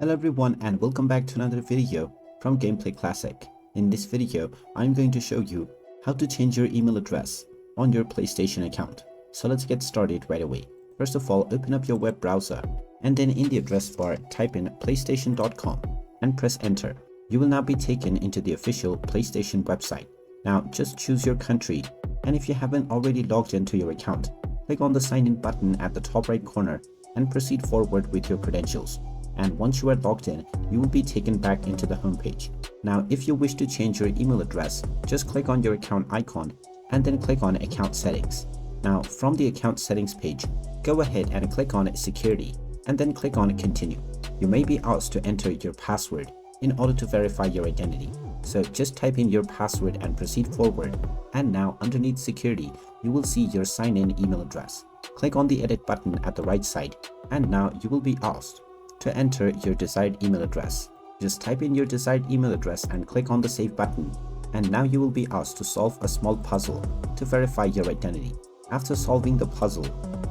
Hello everyone and welcome back to another video from Gameplay Classic. In this video, I'm going to show you how to change your email address on your PlayStation account. So let's get started right away. First of all, open up your web browser and then in the address bar type in playstation.com and press enter. You will now be taken into the official PlayStation website. Now just choose your country, and if you haven't already logged into your account, click on the sign in button at the top right corner and proceed forward with your credentials. And once you are logged in, you will be taken back into the home page. Now if you wish to change your email address, just click on your account icon and then click on account settings. Now from the account settings page, go ahead and click on security and then click on continue. You may be asked to enter your password in order to verify your identity. So just type in your password and proceed forward. And now underneath security, you will see your sign in email address. Click on the edit button at the right side and now you will be asked to enter your desired email address. Just type in your desired email address and click on the save button. And now you will be asked to solve a small puzzle to verify your identity. After solving the puzzle,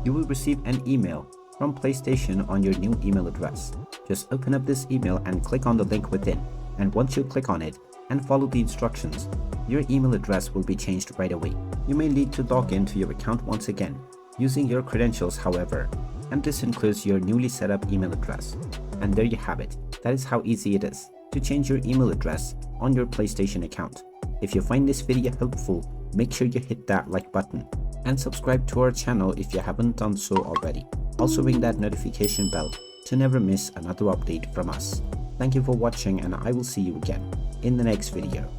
you will receive an email from PlayStation on your new email address. Just open up this email and click on the link within. And once you click on it and follow the instructions, your email address will be changed right away. You may need to log into your account once again using your credentials, however, and this includes your newly set up email address. And there you have it. That is how easy it is to change your email address on your PlayStation account. If you find this video helpful, make sure you hit that like button and subscribe to our channel if you haven't done so already. Also ring that notification bell to never miss another update from us. Thank you for watching and I will see you again in the next video.